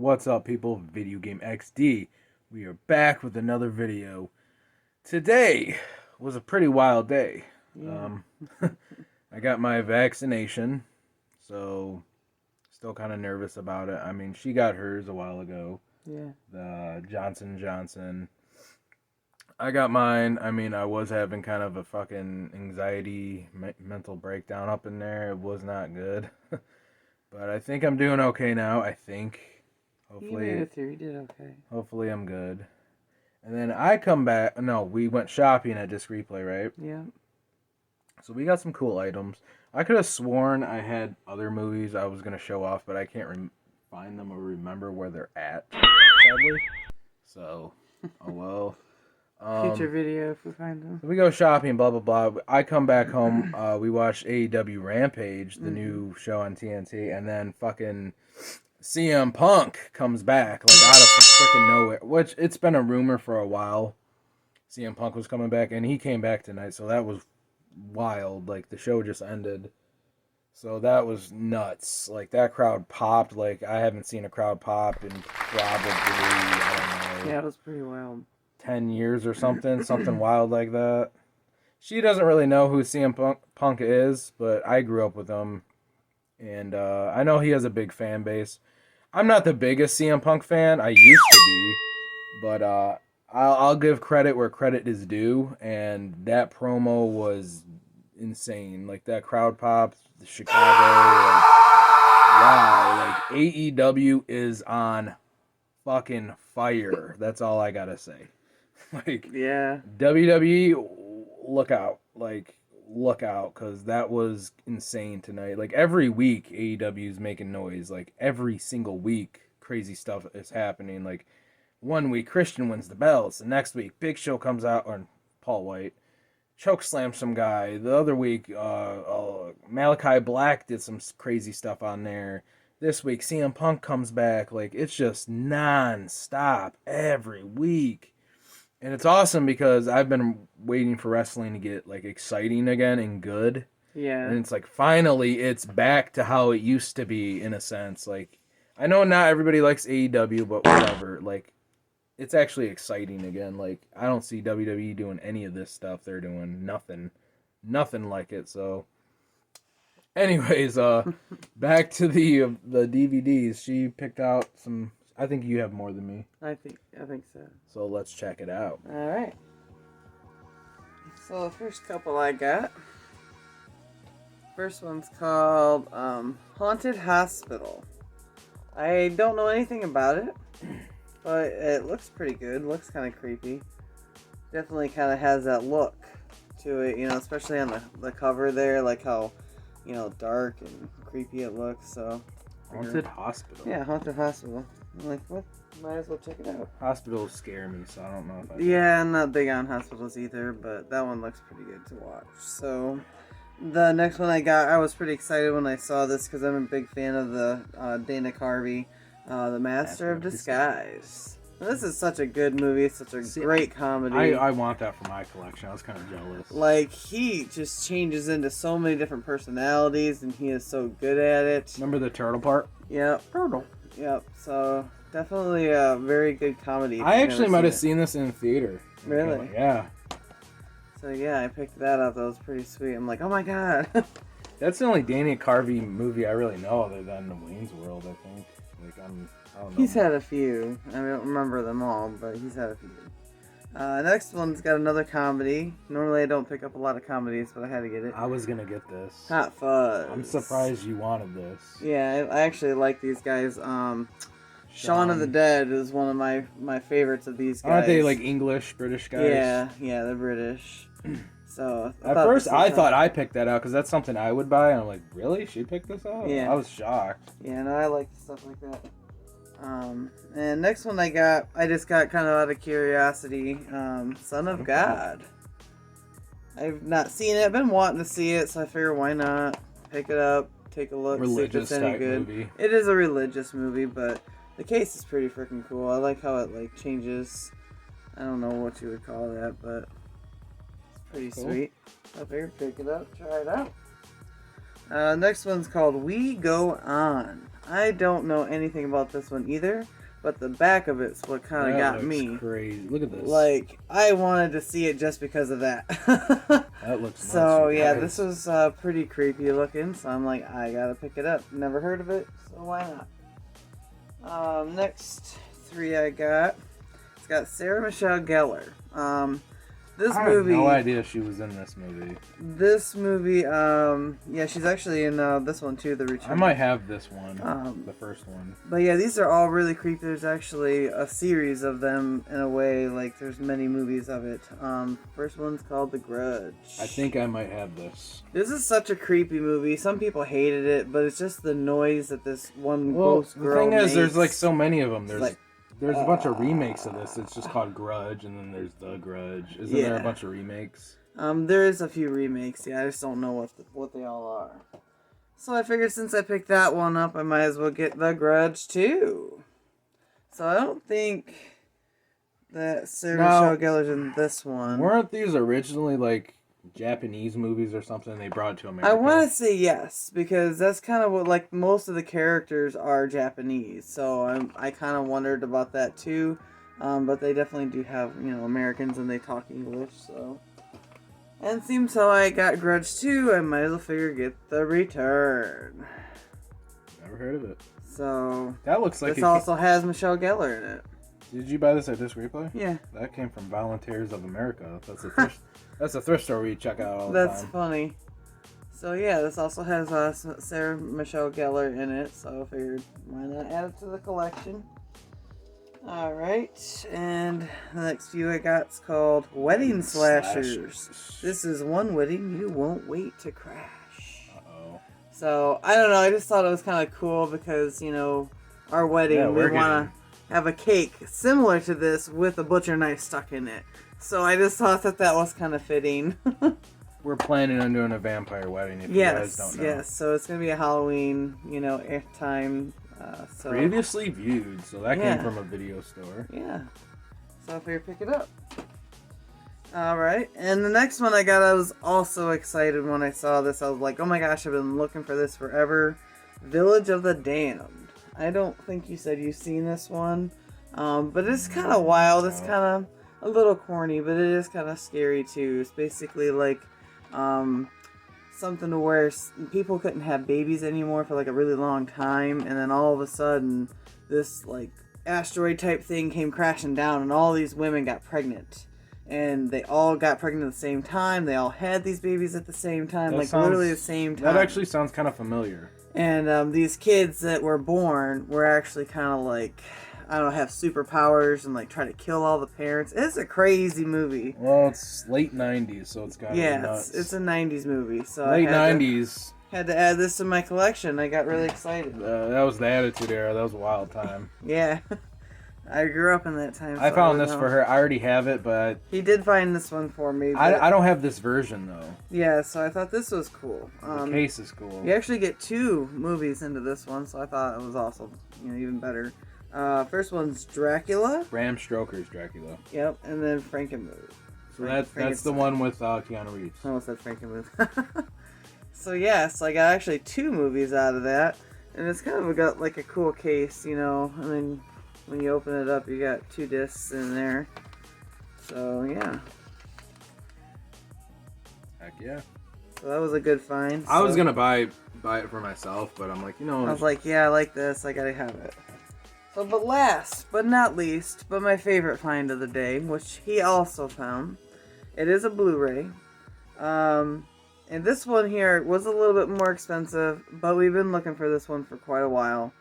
What's up, people? Video Game XD. We are back with another video. Today was a pretty wild day. Yeah. I got my vaccination, so still kind of nervous about it. I mean, she got hers a while ago. Yeah. The Johnson & Johnson. I got mine. I mean, I was having kind of a fucking anxiety, mental breakdown up in there. It was not good. But I think I'm doing okay now. I think. Hopefully. You made it through. You did okay. Hopefully I'm good. And then I come back. No, we went shopping at Disc Replay, right? Yeah. So we got some cool items. I could have sworn I had other movies I was going to show off, but I can't find them or remember where they're at, sadly. So, oh well. Future video if we find them. So we go shopping, blah, blah, blah. I come back home. We watch AEW Rampage, the new show on TNT, and then fucking CM Punk comes back, like, out of freaking nowhere. Which, it's been a rumor for a while. CM Punk was coming back, and he came back tonight, so that was wild. Like, the show just ended. So that was nuts. Like, that crowd popped. Like, I haven't seen a crowd pop in probably, I don't know. Yeah, it was pretty wild. 10 years or something wild like that. She doesn't really know who CM Punk is, but I grew up with him, and I know he has a big fan base. I'm not the biggest CM Punk fan. I used to be, but I'll give credit where credit is due, and that promo was insane. Like, that crowd pop, the Chicago, like, wow, like, AEW is on fucking fire. That's all I gotta say. Like, yeah, WWE, look out. Like, look out, because that was insane tonight. Like, every week, AEW is making noise. Like, every single week, crazy stuff is happening. Like, one week, Christian wins the belts. The next week, Big Show comes out, or Paul White, choke slams some guy. The other week, Malachi Black did some crazy stuff on there. This week, CM Punk comes back. Like, it's just non-stop every week. And it's awesome because I've been waiting for wrestling to get, like, exciting again and good. Yeah. And it's like, finally, it's back to how it used to be, in a sense. Like, I know not everybody likes AEW, but whatever. Like, it's actually exciting again. Like, I don't see WWE doing any of this stuff they're doing. Nothing like it, so. Anyways, back to the DVDs. She picked out some. I think you have more than me. I think so. So let's check it out. All right. So the first couple I got. First one's called Haunted Hospital. I don't know anything about it, but it looks pretty good. Looks kind of creepy. Definitely kind of has that look to it, you know, especially on the cover there, like how, you know, dark and creepy it looks. So Haunted Hospital. Yeah, Haunted Hospital. I'm like, what? Might as well check it out. Hospitals scare me, so I don't know if I... Yeah, I'm not big on hospitals either, but that one looks pretty good to watch. So, the next one I got, I was pretty excited when I saw this because I'm a big fan of the Dana Carvey, The Master of Disguise. This is such a good movie, such a great comedy. I want that for my collection. I was kind of jealous. Like, he just changes into so many different personalities, and he is so good at it. Remember the turtle part? Yep. Turtle. Yep, so definitely a very good comedy. I actually might have seen this in the theater. Really? Yeah. So yeah, I picked that up. That was pretty sweet. I'm like, oh my god. That's the only Dana Carvey movie I really know other than The Wayne's World, I think. Like, I don't know. He's had a few. I don't remember them all, but he's had a few. Next one's got another comedy. Normally I don't pick up a lot of comedies, but I had to get it. I was going to get this. Hot Fuzz. I'm surprised you wanted this. Yeah, I actually like these guys. Shaun of the Dead is one of my favorites of these guys. Aren't they like English, British guys? Yeah, they're British. So at first I thought I picked that out because that's something I would buy, and I'm like, really? She picked this out? Yeah. I was shocked. Yeah, no, I like stuff like that. And next one I just got kind of out of curiosity, Son of God. I've not seen it. I've been wanting to see it, so I figure why not pick it up, take a look, Religious see if it's any good. movie. It is a religious movie, but the case is pretty freaking cool. I like how it like changes. I don't know what you would call that, but it's pretty sweet. I figured pick it up, try it out. Next one's called We Go On. I don't know anything about this one either, but the back of it's what kind of got me. Crazy. Look at this. Like, I wanted to see it just because of that. That looks nuts. So, yeah, this was pretty creepy looking, so I'm like, I gotta pick it up. Never heard of it, so why not? Next 3 I got. It's got Sarah Michelle Gellar. I had no idea she was in this movie. This movie, yeah, she's actually in this one too, The Return. I might have this one, the first one. But yeah, these are all really creepy. There's actually a series of them in a way, like there's many movies of it. First one's called The Grudge. I think I might have this. This is such a creepy movie. Some people hated it, but it's just the noise that this one ghost girl the thing is, makes. there's like so many of them. There's There's a bunch of remakes of this. It's just called Grudge, and then there's The Grudge. Isn't there a bunch of remakes? There is a few remakes. Yeah, I just don't know what they all are. So I figured since I picked that one up, I might as well get The Grudge too. So I don't think that Sarah Michelle Gellar's in this one. Weren't these originally like Japanese movies or something? They brought to America. I want to say yes, because that's kind of what, like, most of the characters are Japanese. So I kind of wondered about that too. But they definitely do have, Americans and they talk English, so. And it seems how I got Grudge 2, I might as well figure get The Return. Never heard of it. So. That looks like this also has Michelle Gellar in it. Did you buy this at Disc Replay? Yeah. That came from Volunteers of America. That's a thrift store we check out all the time. That's funny. So yeah, this also has Sarah Michelle Gellar in it, so I figured why not add it to the collection. Alright, and the next few I got is called Wedding Slashers. This is one wedding you won't wait to crash. Uh-oh. So, I don't know, I just thought it was kind of cool because, our wedding, we want to have a cake similar to this with a butcher knife stuck in it. So I just thought that was kind of fitting. We're planning on doing a vampire wedding if you guys don't know. Yes, so it's going to be a Halloween, time. So. Previously viewed, so that came from a video store. Yeah. So I figured pick it up. Alright, and the next one I got, I was also excited when I saw this. I was like, oh my gosh, I've been looking for this forever. Village of the Damned. I don't think you said you've seen this one. But it's kind of wild. It's kind of a little corny, but it is kind of scary too. It's basically like something to where people couldn't have babies anymore for like a really long time, and then all of a sudden this like asteroid type thing came crashing down, and all these women got pregnant, and they all got pregnant at the same time. They all had these babies at the same time, literally the same time. That actually sounds kind of familiar. And these kids that were born were actually kind of like, I don't know, have superpowers and like try to kill all the parents. It's a crazy movie. Well, it's late 90s, so it's got to be nuts. It's a 90s movie. So late 90s. Had to add this to my collection. I got really excited. That was the Attitude Era. That was a wild time. Yeah. I grew up in that time. I found this for her. I already have it, but he did find this one for me. I don't have this version though. Yeah, so I thought this was cool. The case is cool. You actually get 2 movies into this one, so I thought it was also even better. First one's Dracula. Bram Stoker's Dracula. Yep, and then Frankenmuth. So that's the one with Keanu Reeves. I almost said Frankenmuth. So yeah, so I got actually 2 movies out of that, and it's kind of got like a cool case, and then when you open it up, you got 2 discs in there. So yeah. Heck yeah. So that was a good find. I was gonna buy it for myself, but I'm like, I was like, yeah, I like this. I gotta have it. So, but last but not least, but my favorite find of the day, which he also found, it is a Blu-ray. And this one here was a little bit more expensive, but we've been looking for this one for quite a while.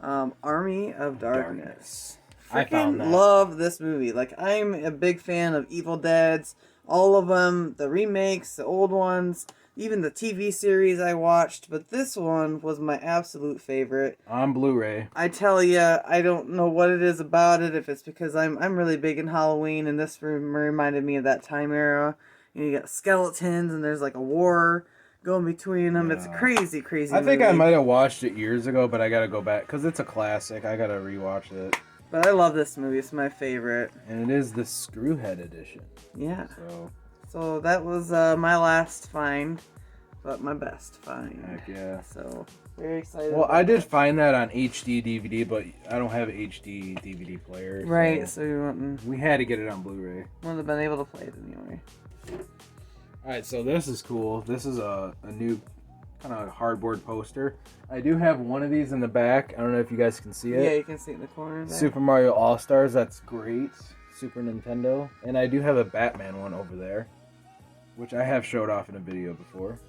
Army of Darkness. I found that. Love this movie. Like, I'm a big fan of Evil Dead's, all of them, the remakes, the old ones, even the TV series I watched, but this one was my absolute favorite. On Blu-ray. I tell ya, I don't know what it is about it, if it's because I'm really big in Halloween, and this reminded me of that time era. You got skeletons, and there's like a war going between them. Yeah. It's a crazy, crazy movie. I think I might have watched it years ago, but I gotta go back, because it's a classic. I gotta rewatch it. But I love this movie. It's my favorite. And it is the Screwhead edition. Yeah. So that was my last find. but my best find. Heck yeah. So, very excited. Well, about I did that. find that on HD DVD, but I don't have an HD DVD player. Right, So so you wouldn't we had to get it on Blu-ray. have been able to play it anyway. Alright, so this is cool. This is a new kind of hardboard poster. I do have one of these in the back. I don't know if you guys can see it. Yeah, you can see it in the corner there. Super Mario All-Stars, that's great. Super Nintendo. And I do have a Batman one over there, which I have showed off in a video before.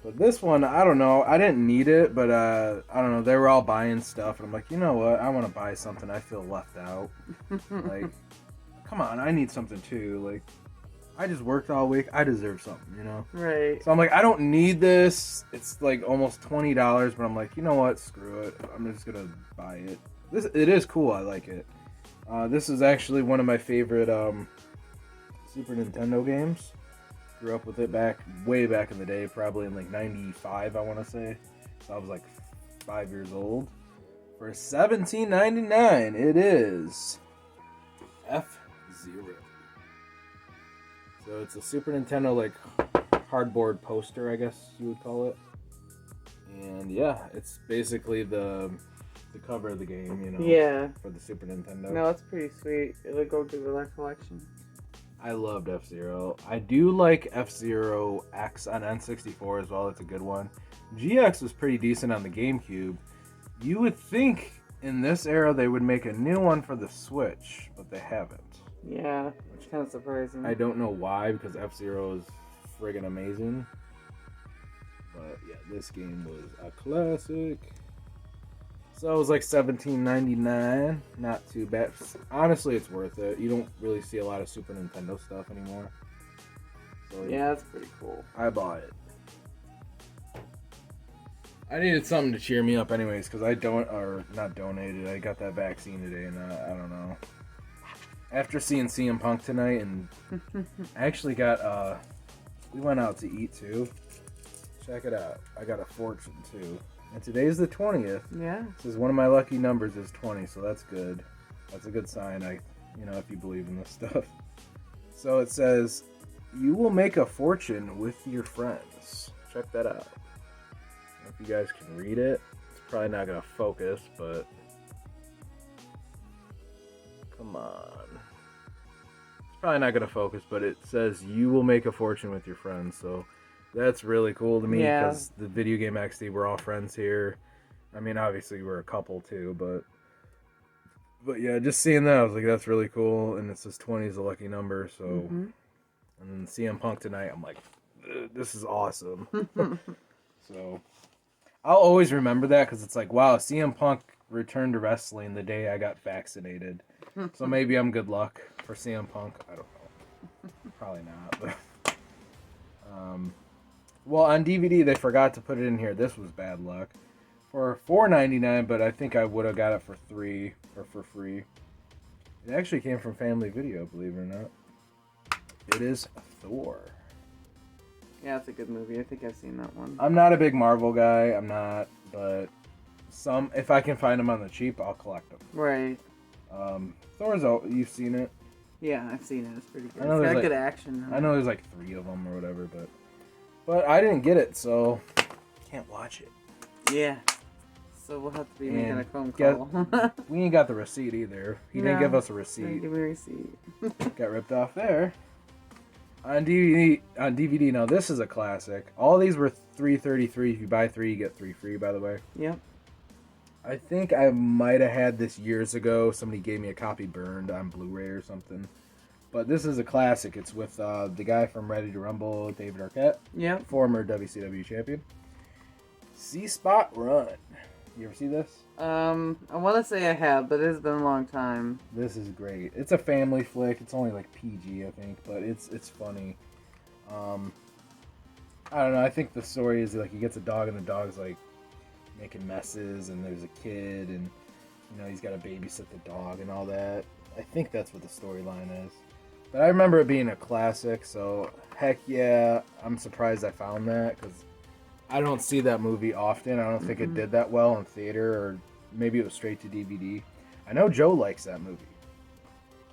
But this one, I don't know. I didn't need it, but I don't know. They were all buying stuff, and I'm like, you know what? I want to buy something. I feel left out. Like, come on, I need something too. Like, I just worked all week. I deserve something, you know? Right. So I'm like, I don't need this. It's like almost $20, but I'm like, you know what? Screw it. I'm just gonna buy it. It is cool. I like it. This is actually one of my favorite Super Nintendo games. Grew up with it way back in the day, probably in like 95, I want to say. So I was like 5 years old. For $17.99, it is F-Zero. So it's a Super Nintendo like hardboard poster, I guess you would call it. And yeah, it's basically the cover of the game, you know. Yeah. For the Super Nintendo. No, that's pretty sweet. It'll go good with our collection. I loved F-Zero. I do like F-Zero X on N64 as well. It's a good one. GX was pretty decent on the GameCube. You would think in this era they would make a new one for the Switch, but they haven't. Yeah, which is kind of surprising. I don't know why, because F-Zero is friggin' amazing. But yeah, this game was a classic. So it was like $17.99. Not too bad. Honestly, it's worth it. You don't really see a lot of Super Nintendo stuff anymore. So yeah, that's pretty cool. I bought it. I needed something to cheer me up anyways, because I not donated. I got that vaccine today, and I don't know. After seeing CM Punk tonight, and I actually got, we went out to eat too. Check it out. I got a fortune too. And today's the 20th. Yeah. It says one of my lucky numbers is 20, so that's good. That's a good sign, if you believe in this stuff. So it says, you will make a fortune with your friends. Check that out. I don't know if you guys can read it. It's probably not going to focus, but... Come on. It's probably not going to focus, but it says, you will make a fortune with your friends, so... That's really cool to me because the Video Game XD, we're all friends here. I mean, obviously we're a couple too, but yeah, just seeing that, I was like, that's really cool. And it says 20 is a lucky number, so. And then CM Punk tonight, I'm like, this is awesome. So I'll always remember that because it's like, wow, CM Punk returned to wrestling the day I got vaccinated. So maybe I'm good luck for CM Punk. I don't know. Probably not, but. Well, on DVD, they forgot to put it in here. This was bad luck. For $4.99, but I think I would have got it for $3 or for free. It actually came from Family Video, believe it or not. It is Thor. Yeah, it's a good movie. I think I've seen that one. I'm not a big Marvel guy. I'm not, but if I can find them on the cheap, I'll collect them. Right. Thor's, you've seen it? Yeah, I've seen it. It's pretty good. I know It's got there's good action. I know there's like 3 of them or whatever, but I didn't get it, so can't watch it. Yeah. So we'll have to be making a phone Get- call. We ain't got the receipt either. He didn't give us a receipt. Didn't give me a receipt. Got ripped off there. On DVD, now this is a classic. All these were $3.33. If you buy 3, you get 3 free, by the way. Yep. I think I might have had this years ago. Somebody gave me a copy burned on Blu-ray or something. But this is a classic. It's with the guy from Ready to Rumble, David Arquette. Yep. Former WCW champion. C-Spot Run. You ever see this? I want to say I have, but it's been a long time. This is great. It's a family flick. It's only like PG, I think, but it's funny. I don't know. I think the story is like he gets a dog and the dog's like making messes, and there's a kid, and he's got to babysit the dog and all that. I think that's what the storyline is. But I remember it being a classic, so heck yeah, I'm surprised I found that because I don't see that movie often. I don't think it did that well in theater, or maybe it was straight to DVD. I know Joe likes that movie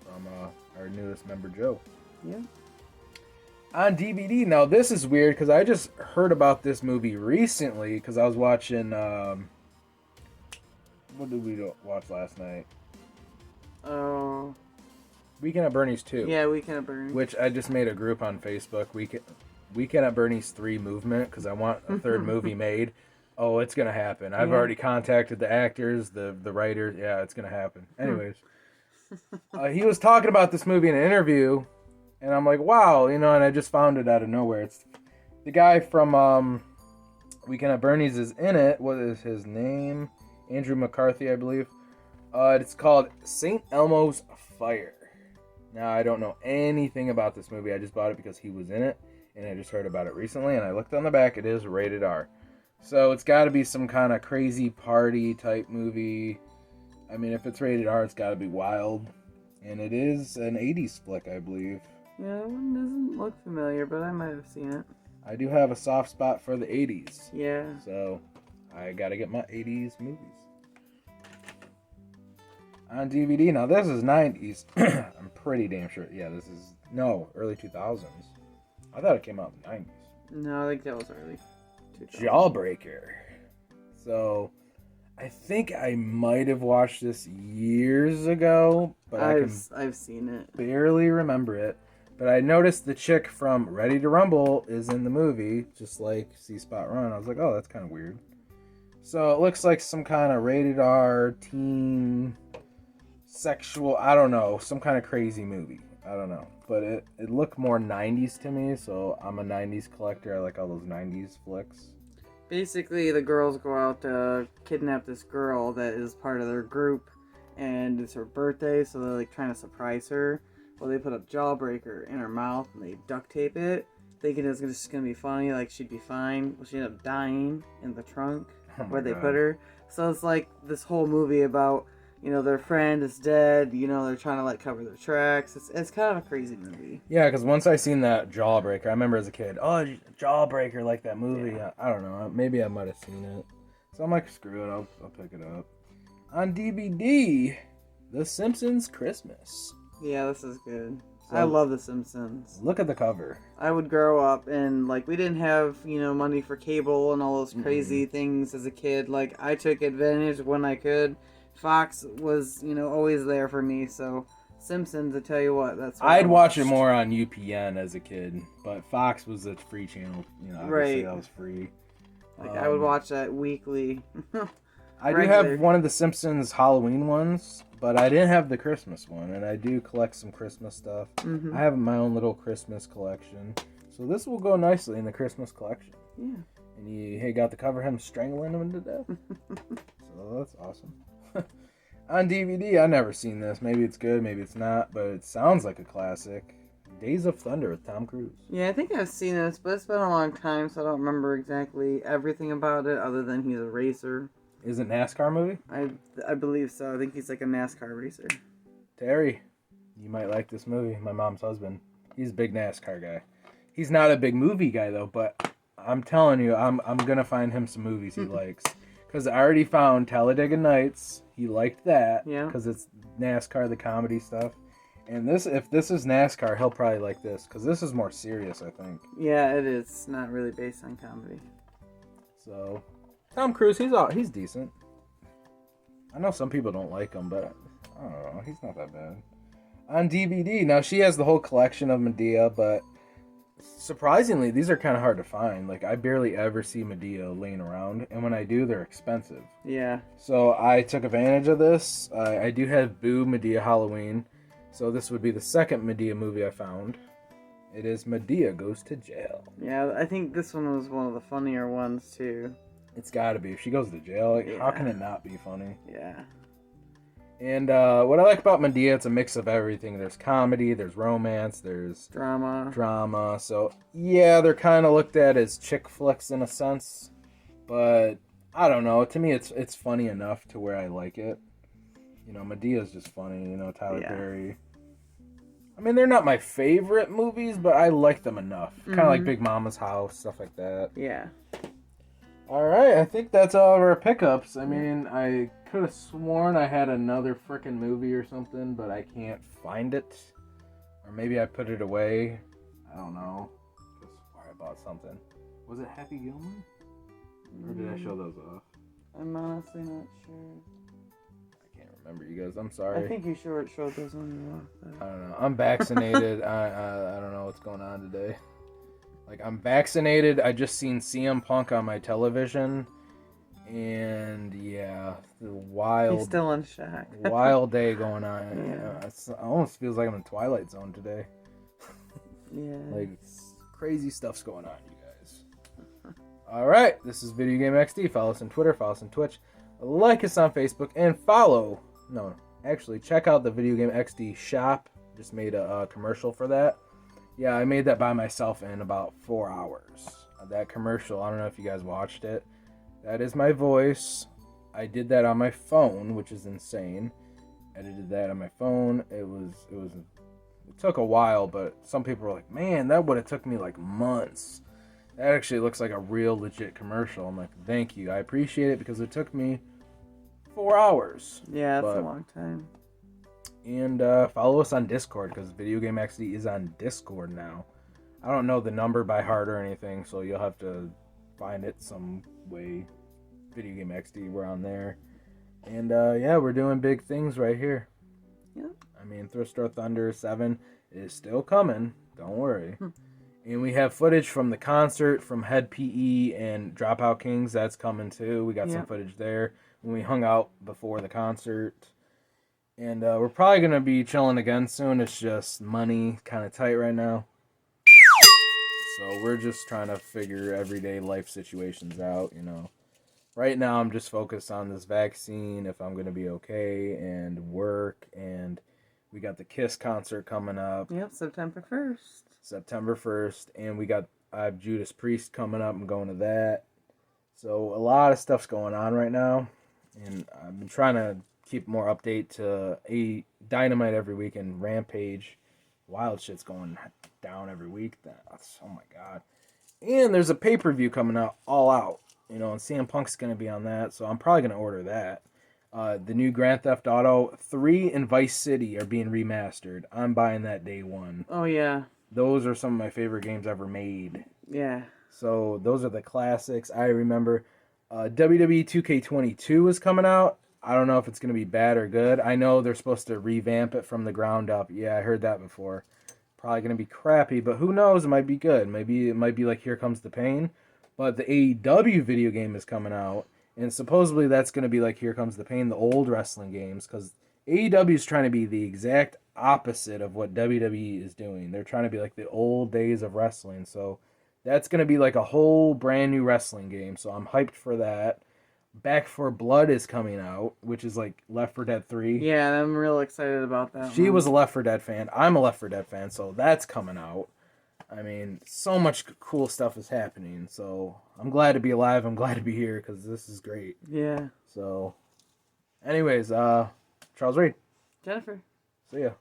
from our newest member, Joe. Yeah. On DVD. Now, this is weird because I just heard about this movie recently because I was watching. What did we watch last night? Oh. Weekend at Bernie's 2. Yeah, Weekend at Bernie's. Which I just made a group on Facebook. Weekend at Bernie's 3 movement because I want a third movie made. Oh, it's going to happen. I've already contacted the actors, the writers. Yeah, it's going to happen. Anyways, he was talking about this movie in an interview, and I'm like, wow, and I just found it out of nowhere. It's the guy from Weekend at Bernie's is in it. What is his name? Andrew McCarthy, I believe. It's called St. Elmo's Fire. Now, I don't know anything about this movie. I just bought it because he was in it, and I just heard about it recently, and I looked on the back. It is rated R. So it's got to be some kind of crazy party type movie. I mean, if it's rated R, it's got to be wild. And it is an 80s flick, I believe. Yeah, that one doesn't look familiar, but I might have seen it. I do have a soft spot for the 80s. Yeah. So I got to get my 80s movies. On DVD. Now, this is 90s. I'm pretty damn sure. Yeah, this is... No, early 2000s. I thought it came out in the 90s. No, I think that was early. 2000. Jawbreaker. So, I think I might have watched this years ago, but I've seen it. Barely remember it. But I noticed the chick from Ready to Rumble is in the movie, just like C-Spot Run. I was like, oh, that's kind of weird. So, it looks like some kind of rated R, teen, sexual, I don't know, some kind of crazy movie. I don't know. But it looked more 90s to me, so I'm a 90s collector. I like all those 90s flicks. Basically, the girls go out to kidnap this girl that is part of their group, and it's her birthday, so they're like trying to surprise her. Well, they put a Jawbreaker in her mouth, and they duct tape it, thinking it's just going to be funny, like she'd be fine. Well, she ended up dying in the trunk where they put her. So it's like this whole movie about... their friend is dead. They're trying to like cover their tracks. It's kind of a crazy movie. Yeah, because once I seen that Jawbreaker, I remember as a kid, oh, Jawbreaker, like that movie. Yeah. I don't know. Maybe I might have seen it. So I'm like, screw it. I'll pick it up. On DVD, The Simpsons Christmas. Yeah, this is good. So, I love The Simpsons. Look at the cover. I would grow up and like we didn't have money for cable and all those crazy things as a kid. Like I took advantage when I could. Fox was, always there for me, so Simpsons, I tell you what, that's what I'd watch it more on UPN as a kid, but Fox was a free channel, obviously right. That was free. Like, I would watch that weekly. I do have one of the Simpsons Halloween ones, but I didn't have the Christmas one, and I do collect some Christmas stuff. Mm-hmm. I have my own little Christmas collection, so this will go nicely in the Christmas collection. Yeah. And you got the cover him strangling him to death. So that's awesome. On DVD, I've never seen this. Maybe it's good, maybe it's not, but it sounds like a classic. Days of Thunder with Tom Cruise. Yeah, I think I've seen this, but it's been a long time, so I don't remember exactly everything about it, other than he's a racer. Is it a NASCAR movie? I believe so. I think he's like a NASCAR racer. Terry, you might like this movie. My mom's husband. He's a big NASCAR guy. He's not a big movie guy, though, but I'm telling you, I'm going to find him some movies he likes. Because I already found Talladega Nights. He liked that. Yeah. Because it's NASCAR, the comedy stuff. And if this is NASCAR, he'll probably like this. Because this is more serious, I think. Yeah, it is. It's not really based on comedy. So, Tom Cruise, he's decent. I know some people don't like him, but I don't know. He's not that bad. On DVD, now she has the whole collection of Medea, but surprisingly, these are kind of hard to find. Like, I barely ever see Medea laying around, and when I do, they're expensive. Yeah. So I took advantage of this. I do have Boo Medea Halloween, so this would be the second Medea movie I found. It is Medea Goes to Jail. Yeah, I think this one was one of the funnier ones, too. It's gotta be. If she goes to jail, like, how can it not be funny? Yeah. And what I like about Medea, it's a mix of everything. There's comedy, there's romance, there's drama. So, yeah, they're kind of looked at as chick flicks in a sense. But, I don't know. To me, it's funny enough to where I like it. Medea's just funny. Tyler Perry. I mean, they're not my favorite movies, but I like them enough. Kind of like Big Mama's House, stuff like that. Yeah. All right, I think that's all of our pickups. I mean, I could have sworn I had another frickin' movie or something, but I can't find it. Or maybe I put it away. I don't know. bought something. Was it Happy Gilmore? Or did I show those off? I'm honestly not sure. I can't remember, you guys. I'm sorry. I think you showed those on you off. I don't know. I'm vaccinated. I don't know what's going on today. Like, I'm vaccinated. I just seen CM Punk on my television. And, yeah, the wild... He's still in shock. wild day going on. Yeah. It almost feels like I'm in Twilight Zone today. Yeah. Like, crazy stuff's going on, you guys. Alright, this is Video Game XD. Follow us on Twitter, follow us on Twitch, like us on Facebook, and check out the Video Game XD shop. Just made a commercial for that. Yeah, I made that by myself in about 4 hours. That commercial, I don't know if you guys watched it. That is my voice. I did that on my phone, which is insane. Edited that on my phone. It took a while, but some people were like, man, that would have took me like months. That actually looks like a real legit commercial. I'm like, thank you. I appreciate it because it took me 4 hours. Yeah, that's a long time. And follow us on Discord because Video Game XD is on Discord now. I don't know the number by heart or anything, so you'll have to find it some way. Video Game XD, we're on there. And yeah, we're doing big things right here. Yeah. I mean, Thrift Store Thunder 7 is still coming. Don't worry. And we have footage from the concert from Head PE and Dropout Kings. That's coming too. We got some footage there when we hung out before the concert. And we're probably going to be chilling again soon. It's just money kind of tight right now. So we're just trying to figure everyday life situations out, you know. Right now I'm just focused on this vaccine, if I'm going to be okay, and work. And we got the KISS concert coming up. Yep, September 1st. September 1st. And I have Judas Priest coming up. I'm going to that. So a lot of stuff's going on right now. And I've been trying to keep more update to Dynamite every week and Rampage. Wild shit's going down every week. Oh my god. And there's a pay-per-view coming out, All Out. You know, and CM Punk's going to be on that, so I'm probably going to order that. The new Grand Theft Auto 3 and Vice City are being remastered. I'm buying that day one. Oh, yeah. Those are some of my favorite games ever made. Yeah. So those are the classics. I remember WWE 2K22 is coming out. I don't know if it's going to be bad or good. I know they're supposed to revamp it from the ground up. Yeah, I heard that before. Probably going to be crappy, but who knows? It might be good. Maybe it might be like Here Comes the Pain. But the AEW video game is coming out, and supposedly that's going to be like Here Comes the Pain, the old wrestling games, because AEW is trying to be the exact opposite of what WWE is doing. They're trying to be like the old days of wrestling, so that's going to be like a whole brand new wrestling game, so I'm hyped for that. Back 4 Blood is coming out, which is like Left 4 Dead 3. Yeah, I'm real excited about that. She was a Left 4 Dead fan. I'm a Left 4 Dead fan, so that's coming out. I mean, so much cool stuff is happening, so I'm glad to be alive. I'm glad to be here, because this is great. Yeah. So, anyways, Charles Reed. Jennifer. See ya.